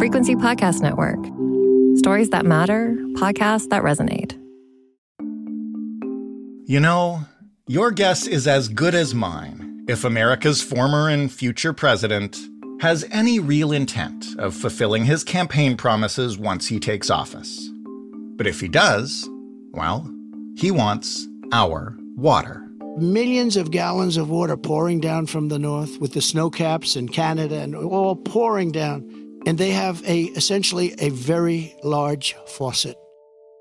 Frequency Podcast Network. Stories that matter, podcasts that resonate. You know, your guess is as good as mine if America's former and future president has any real intent of fulfilling his campaign promises once he takes office. But if he does, well, he wants our water. Millions of gallons of water pouring down from the north with the snow caps in Canada and all pouring down. And they have essentially a very large faucet.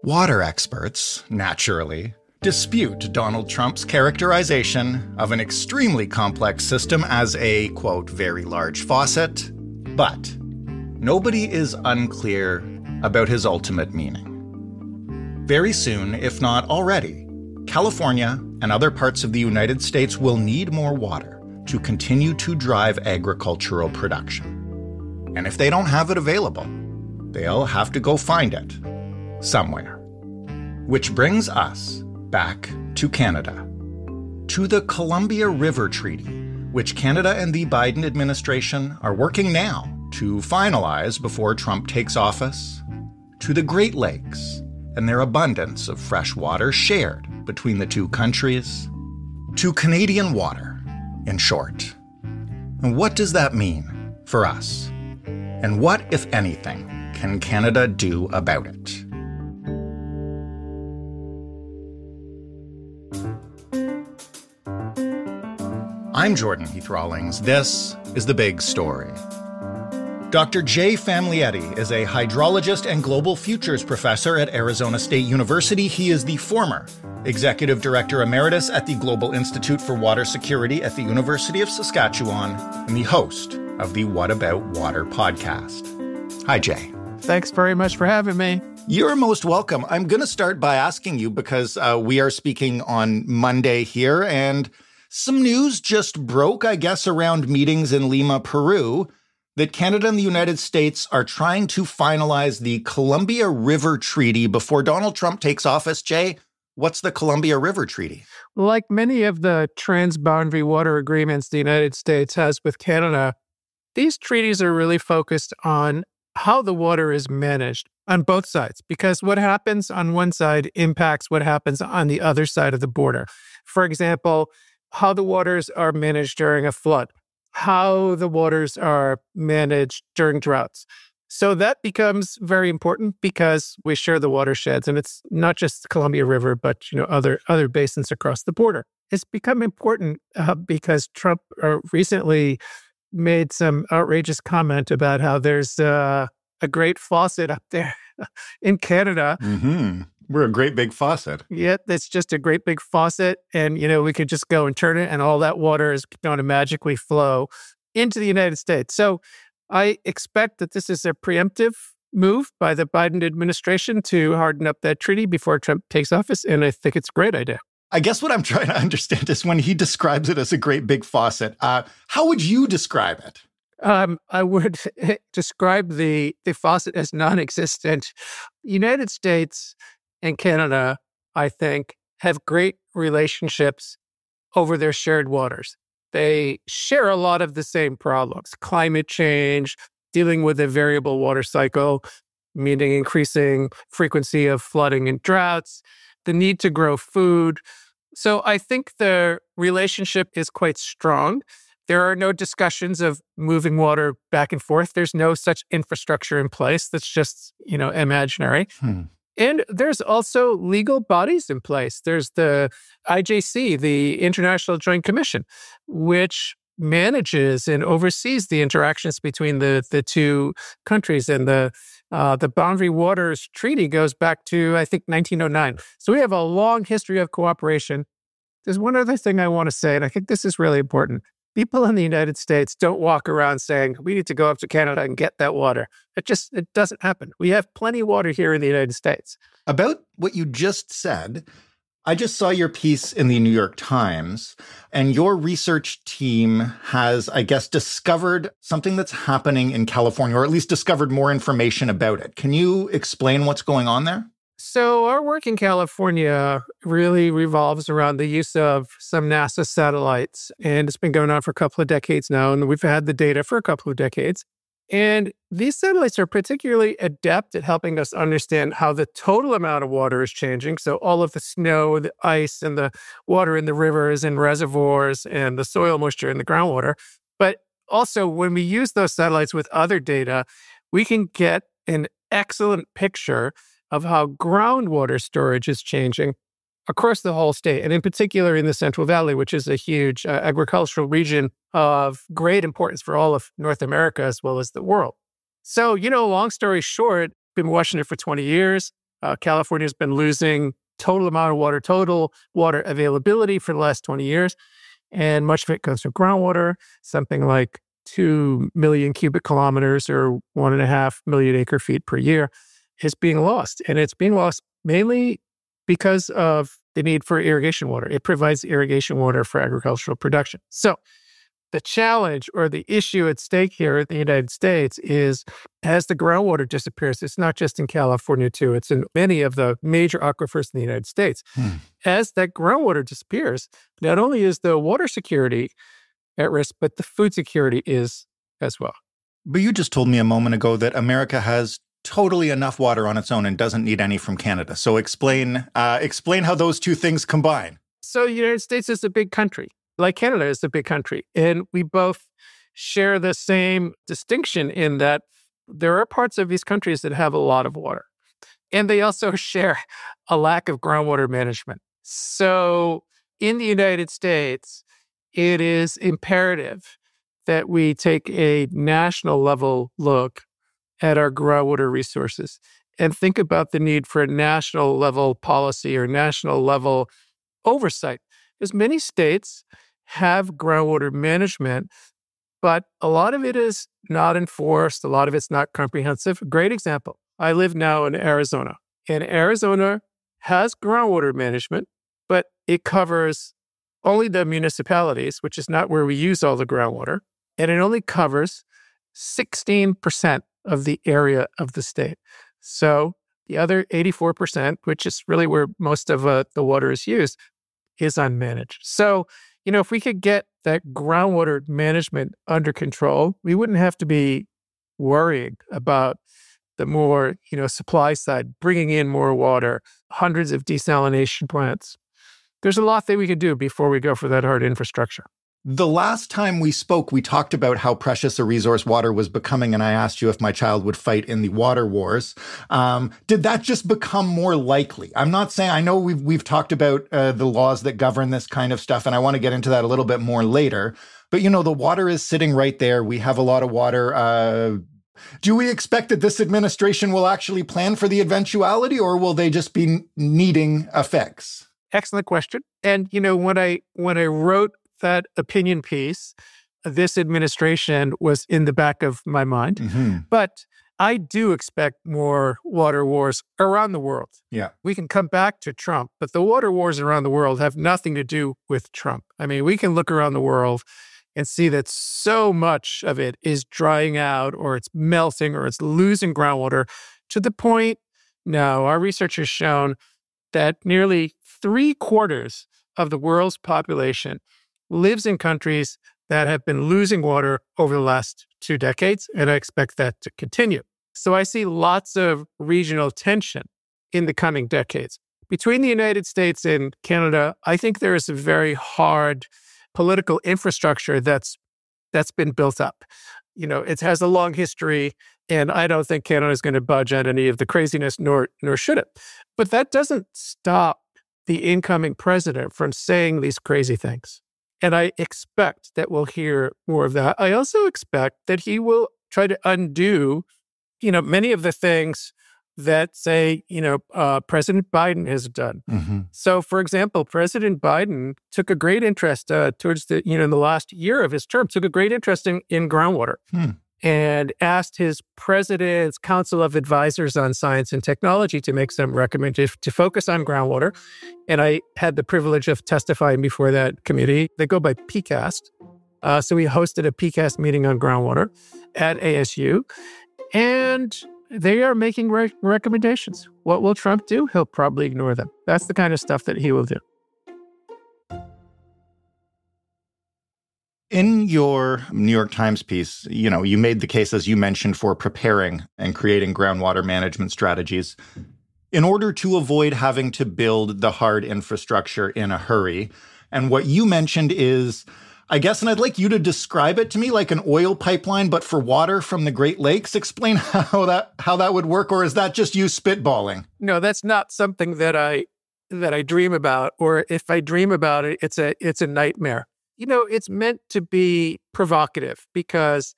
Water experts, naturally, dispute Donald Trump's characterization of an extremely complex system as a, quote, very large faucet. But nobody is unclear about his ultimate meaning. Very soon, if not already, California and other parts of the United States will need more water to continue to drive agricultural production. And if they don't have it available, they'll have to go find it somewhere. Which brings us back to Canada, to the Columbia River Treaty, which Canada and the Biden administration are working now to finalize before Trump takes office, to the Great Lakes and their abundance of fresh water shared between the two countries, to Canadian water, in short. And what does that mean for us? And what, if anything, can Canada do about it? I'm Jordan Heath Rawlings. This is The Big Story. Dr. Jay Famlietti is a hydrologist and global futures professor at Arizona State University. He is the former executive director emeritus at the Global Institute for Water Security at the University of Saskatchewan and the host of the What About Water podcast. Hi, Jay. Thanks very much for having me. You're most welcome. I'm going to start by asking you, because we are speaking on Monday here, and some news just broke, I guess, around meetings in Lima, Peru, that Canada and the United States are trying to finalize the Columbia River Treaty before Donald Trump takes office. Jay, what's the Columbia River Treaty? Like many of the transboundary water agreements the United States has with Canada, these treaties are really focused on how the water is managed on both sides, because what happens on one side impacts what happens on the other side of the border. For example, how the waters are managed during a flood, how the waters are managed during droughts. So that becomes very important because we share the watersheds, and it's not just the Columbia River, but other basins across the border. It's become important because Trump recently made some outrageous comment about how there's a great faucet up there in Canada. Mm-hmm. We're a great big faucet. Yeah, it's just a great big faucet. And, we could just go and turn it and all that water is going to magically flow into the United States. So I expect that this is a preemptive move by the Biden administration to harden up that treaty before Trump takes office. And I think it's a great idea. I guess what I'm trying to understand is when he describes it as a great big faucet, how would you describe it? I would describe the faucet as non-existent. United States and Canada, I think, have great relationships over their shared waters. They share a lot of the same problems: climate change, dealing with a variable water cycle, meaning increasing frequency of flooding and droughts, the need to grow food. So I think the relationship is quite strong. There are no discussions of moving water back and forth. There's no such infrastructure in place. That's just, imaginary. And there's also legal bodies in place. There's the IJC, the International Joint Commission, which manages and oversees the interactions between the two countries. And the Boundary Waters Treaty goes back to, I think, 1909. So we have a long history of cooperation. There's one other thing I want to say, and I think this is really important. People in the United States don't walk around saying, we need to go up to Canada and get that water. It doesn't happen. We have plenty of water here in the United States. About what you just said, I just saw your piece in the New York Times, and your research team has, I guess, discovered something that's happening in California, or at least discovered more information about it. Can you explain what's going on there? So our work in California really revolves around the use of some NASA satellites, and it's been going on for a couple of decades now, and we've had the data for a couple of decades. And these satellites are particularly adept at helping us understand how the total amount of water is changing. So all of the snow, the ice, and the water in the rivers and reservoirs and the soil moisture in the groundwater. But also, when we use those satellites with other data, we can get an excellent picture of how groundwater storage is changing across the whole state, and in particular in the Central Valley, which is a huge agricultural region of great importance for all of North America as well as the world. So, long story short, been watching it for 20 years. California's been losing total water availability for the last 20 years. And much of it comes from groundwater, something like 2 million cubic kilometers or 1.5 million acre feet per year is being lost. And it's being lost mainly because of the need for irrigation water. It provides irrigation water for agricultural production. So the challenge or the issue at stake here in the United States is as the groundwater disappears, it's not just in California too, it's in many of the major aquifers in the United States. As that groundwater disappears, not only is the water security at risk, but the food security is as well. But you just told me a moment ago that America has totally enough water on its own and doesn't need any from Canada. So explain how those two things combine. So the United States is a big country, like Canada is a big country. And we both share the same distinction in that there are parts of these countries that have a lot of water. And they also share a lack of groundwater management. So in the United States, it is imperative that we take a national level look at our groundwater resources and think about the need for a national level policy or national level oversight. Because many states have groundwater management, but a lot of it is not enforced. A lot of it's not comprehensive. Great example. I live now in Arizona, and Arizona has groundwater management, but it covers only the municipalities, which is not where we use all the groundwater, and it only covers 16% of the area of the state. So the other 84%, which is really where most of the water is used, is unmanaged. So, if we could get that groundwater management under control, we wouldn't have to be worrying about the more, supply side, bringing in more water, hundreds of desalination plants. There's a lot that we could do before we go for that hard infrastructure. The last time we spoke, we talked about how precious a resource water was becoming, and I asked you if my child would fight in the water wars. Did that just become more likely? I'm not saying, I know we've talked about the laws that govern this kind of stuff, and I want to get into that a little bit more later. But, the water is sitting right there. We have a lot of water. Do we expect that this administration will actually plan for the eventuality, or will they just be needing a fix? Excellent question. And, when I wrote that opinion piece, this administration was in the back of my mind. Mm-hmm. But I do expect more water wars around the world. Yeah. We can come back to Trump, but the water wars around the world have nothing to do with Trump. I mean, we can look around the world and see that so much of it is drying out, or it's melting, or it's losing groundwater to the point now our research has shown that nearly 3/4 of the world's population lives in countries that have been losing water over the last 2 decades, and I expect that to continue. So I see lots of regional tension in the coming decades. Between the United States and Canada, I think there is a very hard political infrastructure that's been built up. It has a long history, and I don't think Canada is going to budge on any of the craziness, nor should it. But that doesn't stop the incoming president from saying these crazy things. And I expect that we'll hear more of that. I also expect that he will try to undo, many of the things that, say, President Biden has done. Mm-hmm. So, for example, President Biden took a great interest towards the last year of his term, took a great interest in groundwater and asked his president's Council of Advisors on Science and Technology to make some recommendations to focus on groundwater. And I had the privilege of testifying before that committee. They go by PCAST. So we hosted a PCAST meeting on groundwater at ASU. And they are making recommendations. What will Trump do? He'll probably ignore them. That's the kind of stuff that he will do. In your New York Times piece, you made the case, as you mentioned, for preparing and creating groundwater management strategies in order to avoid having to build the hard infrastructure in a hurry. And what you mentioned is, I guess, and I'd like you to describe it to me like an oil pipeline, but for water from the Great Lakes. Explain how that would work, or is that just you spitballing? No, that's not something that I dream about, or if I dream about it, it's a nightmare. It's meant to be provocative because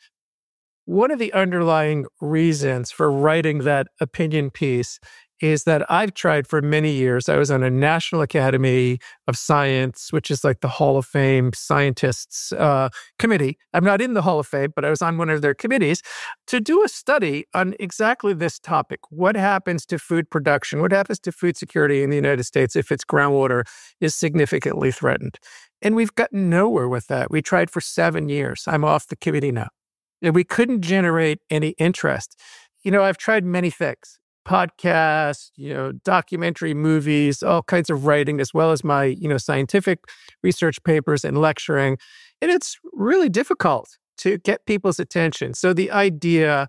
one of the underlying reasons for writing that opinion piece is that I've tried for many years. I was on a National Academy of Science, which is like the Hall of Fame scientists committee. I'm not in the Hall of Fame, but I was on one of their committees to do a study on exactly this topic. What happens to food production? What happens to food security in the United States if its groundwater is significantly threatened? And we've gotten nowhere with that. We tried for 7 years. I'm off the committee now. And we couldn't generate any interest. I've tried many things. Podcasts, documentary movies, all kinds of writing, as well as my, scientific research papers and lecturing. And it's really difficult to get people's attention. So the idea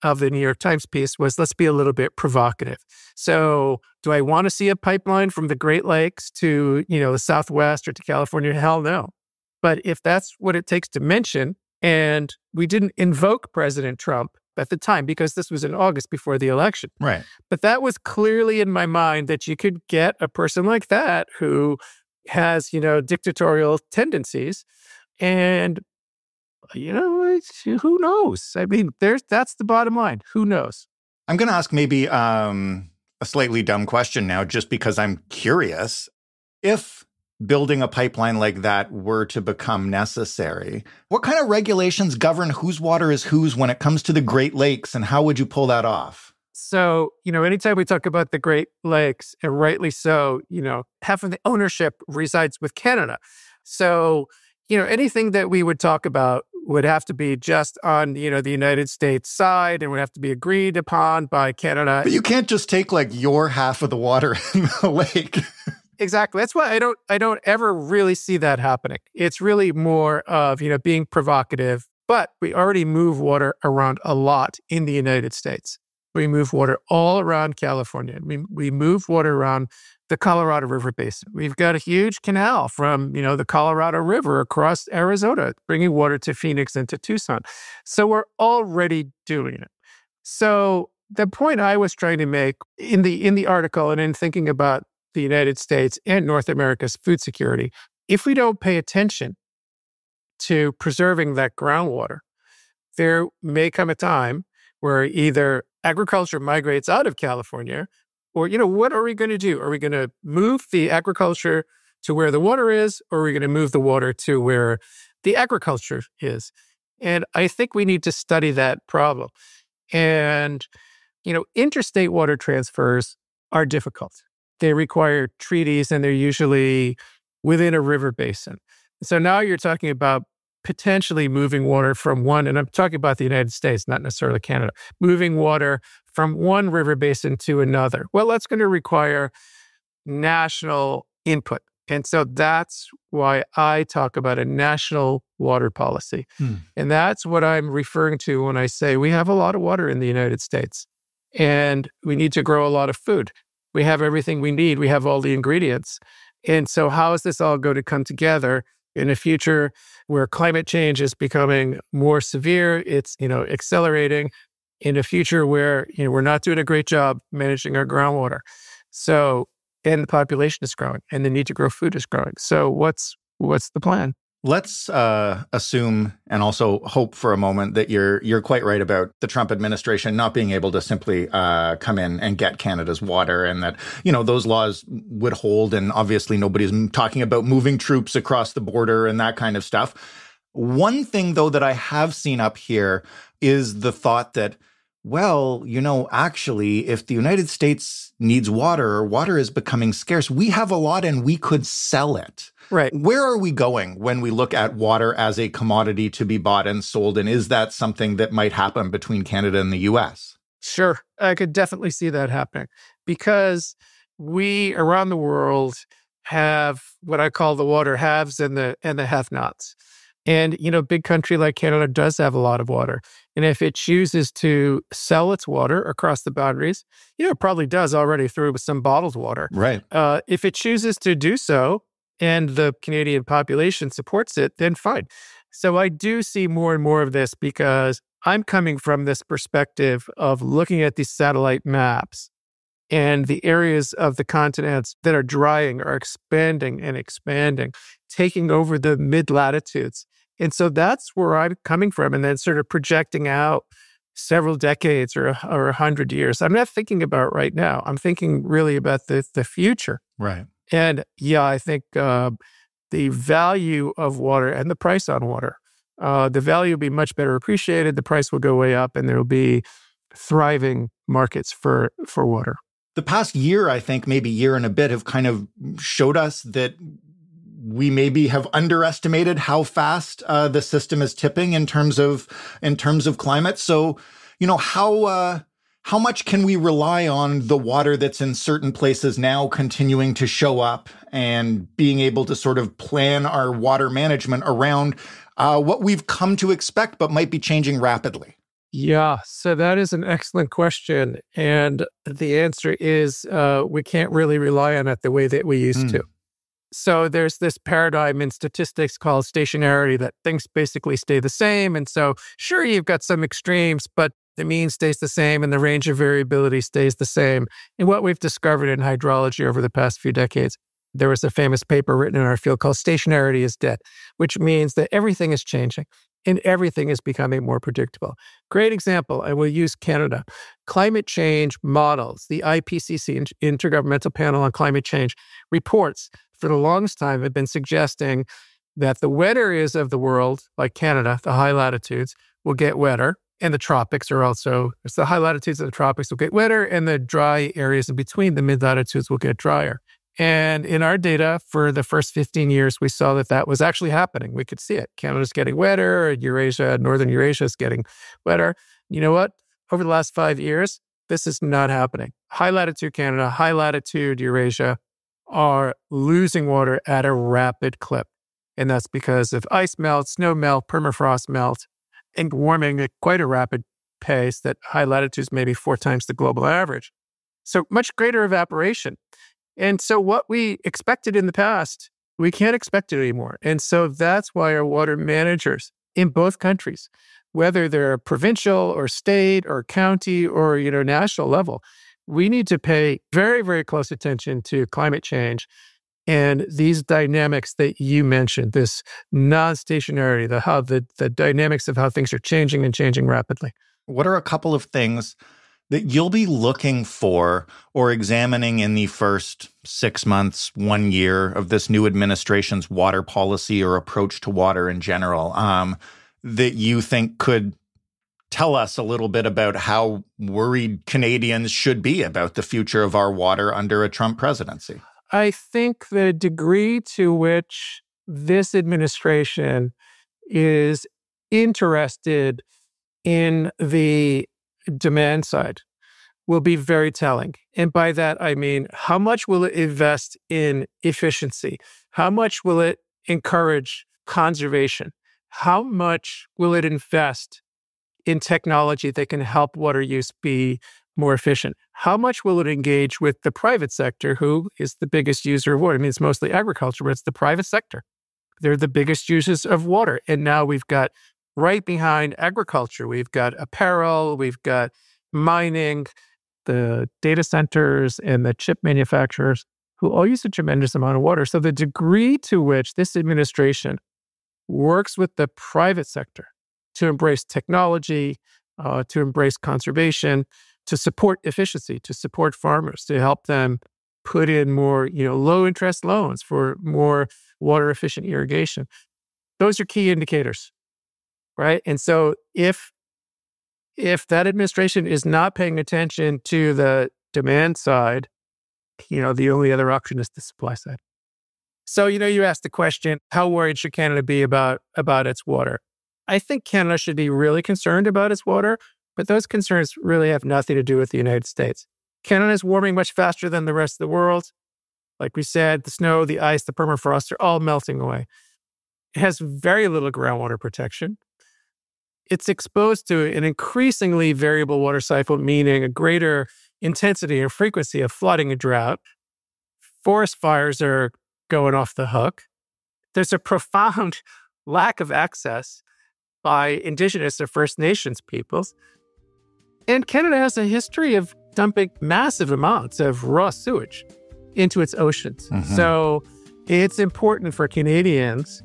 of the New York Times piece was, let's be a little bit provocative. So do I want to see a pipeline from the Great Lakes to, the Southwest or to California? Hell no. But if that's what it takes to mention, and we didn't invoke President Trump at the time because this was in August before the election. Right. But that was clearly in my mind that you could get a person like that who has, dictatorial tendencies. And, who knows? I mean, that's the bottom line. Who knows? I'm going to ask maybe a slightly dumb question now, just because I'm curious. If building a pipeline like that were to become necessary, what kind of regulations govern whose water is whose when it comes to the Great Lakes, and how would you pull that off? So, anytime we talk about the Great Lakes, and rightly so, half of the ownership resides with Canada. So, anything that we would talk about would have to be just on, the United States side and would have to be agreed upon by Canada. But you can't just take your half of the water in the lake. Exactly. That's why I don't ever really see that happening. It's really more of, being provocative, but we already move water around a lot in the United States. We move water all around California. We move water around the Colorado River Basin. We've got a huge canal from, the Colorado River across Arizona, bringing water to Phoenix and to Tucson. So we're already doing it. So the point I was trying to make in the article and in thinking about the United States and North America's food security, if we don't pay attention to preserving that groundwater, there may come a time where either agriculture migrates out of California, or, what are we going to do? Are we going to move the agriculture to where the water is, or are we going to move the water to where the agriculture is? And I think we need to study that problem. And, interstate water transfers are difficult. They require treaties, and they're usually within a river basin. So now you're talking about potentially moving water from one, and I'm talking about the United States, not necessarily Canada, moving water from one river basin to another. Well, that's going to require national input. And so that's why I talk about a national water policy. And that's what I'm referring to when I say we have a lot of water in the United States, and we need to grow a lot of food. We have everything we need. We have all the ingredients. And so how is this all going to come together in a future where climate change is becoming more severe? It's, accelerating, in a future where, we're not doing a great job managing our groundwater. So, and the population is growing and the need to grow food is growing. So what's the plan? Let's assume and also hope for a moment that you're quite right about the Trump administration not being able to simply come in and get Canada's water, and that, those laws would hold. And obviously nobody's talking about moving troops across the border and that kind of stuff. One thing, though, that I have seen up here is the thought that, well, actually, if the United States needs water, or water is becoming scarce, we have a lot and we could sell it. Right. Where are we going when we look at water as a commodity to be bought and sold? And is that something that might happen between Canada and the U.S.? Sure. I could definitely see that happening because we around the world have what I call the water haves and the have-nots. And, big country like Canada does have a lot of water. And if it chooses to sell its water across the boundaries, it probably does already through some bottled water. Right. If it chooses to do so and the Canadian population supports it, then fine. So I do see more and more of this because I'm coming from this perspective of looking at these satellite maps, and the areas of the continents that are drying are expanding and expanding, taking over the mid-latitudes. And so that's where I'm coming from, and then sort of projecting out several decades or 100 years. I'm not thinking about right now. I'm thinking really about the future. Right. And yeah, I think the value of water and the price on water, the value will be much better appreciated. The price will go way up, and there will be thriving markets for water. The past year, I think, maybe year and a bit, have kind of showed us that we maybe have underestimated how fast the system is tipping in terms of climate. So, how much can we rely on the water that's in certain places now continuing to show up and being able to sort of plan our water management around what we've come to expect, but might be changing rapidly? Yeah, so that is an excellent question. And the answer is we can't really rely on it the way that we used to. So there's this paradigm in statistics called stationarity, that things basically stay the same. And so sure, you've got some extremes, but the mean stays the same and the range of variability stays the same. And what we've discovered in hydrology over the past few decades, there was a famous paper written in our field called Stationarity is Dead, which means that everything is changing and everything is becoming more predictable. Great example, I will use Canada. Climate change models, the IPCC, Intergovernmental Panel on Climate Change, reports for the longest time have been suggesting that the wet areas of the world, like Canada, the high latitudes, will get wetter. And the tropics are also, it's the high latitudes of the tropics will get wetter, and the dry areas in between the mid-latitudes will get drier. And in our data for the first 15 years, we saw that that was actually happening. We could see it. Canada's getting wetter, Eurasia, Northern Eurasia is getting wetter. You know what? Over the last 5 years, this is not happening. High latitude Canada, high latitude Eurasia are losing water at a rapid clip. And that's because of ice melt, snow melt, permafrost melt, and warming at quite a rapid pace that high latitudes may be 4 times the global average. So much greater evaporation. And so what we expected in the past, we can't expect it anymore. And so that's why our water managers in both countries, whether they're provincial or state or county or, national level, we need to pay very, very close attention to climate change and these dynamics that you mentioned, this non-stationarity, the dynamics of how things are changing and changing rapidly. What are a couple of things that you'll be looking for or examining in the first 6 months, 1 year of this new administration's water policy or approach to water in general, that you think could tell us a little bit about how worried Canadians should be about the future of our water under a Trump presidency? I think the degree to which this administration is interested in the demand side will be very telling. And by that, I mean, how much will it invest in efficiency? How much will it encourage conservation? How much will it invest in technology that can help water use be more efficient? How much will it engage with the private sector, who is the biggest user of water? I mean, it's mostly agriculture, but it's the private sector. They're the biggest users of water. And now we've got right behind agriculture, we've got apparel, we've got mining, the data centers and the chip manufacturers who all use a tremendous amount of water. So the degree to which this administration works with the private sector to embrace technology, to embrace conservation, to support efficiency, to support farmers, to help them put in more, low interest loans for more water efficient irrigation. Those are key indicators, right? And so if that administration is not paying attention to the demand side, the only other option is the supply side. So, you asked the question, how worried should Canada be about its water? I think Canada should be really concerned about its water, but those concerns really have nothing to do with the United States. Canada is warming much faster than the rest of the world. Like we said, the snow, the ice, the permafrost are all melting away. It has very little groundwater protection. It's exposed to an increasingly variable water cycle, meaning a greater intensity and frequency of flooding and drought. Forest fires are going off the hook. There's a profound lack of access by Indigenous or First Nations peoples. And Canada has a history of dumping massive amounts of raw sewage into its oceans. Mm-hmm. So it's important for Canadians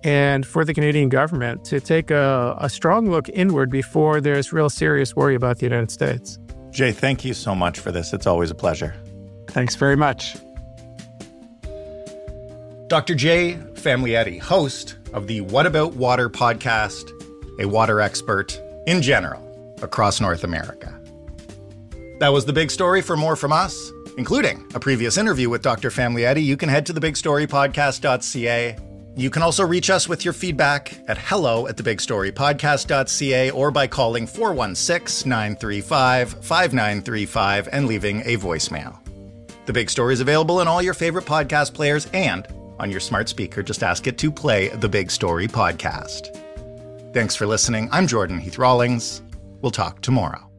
and for the Canadian government to take a strong look inward before there's real serious worry about the United States. Jay, thank you so much for this. It's always a pleasure. Thanks very much. Dr. Jay Famulietti, host of the What About Water podcast, a water expert in general across North America. That was The Big Story. For more from us, including a previous interview with Dr. Famulietti, you can head to thebigstorypodcast.ca. You can also reach us with your feedback at hello@thebigstorypodcast.ca or by calling 416-935-5935 and leaving a voicemail. The Big Story is available in all your favorite podcast players and on your smart speaker. Just ask it to play The Big Story podcast. Thanks for listening. I'm Jordan Heath Rawlings. We'll talk tomorrow.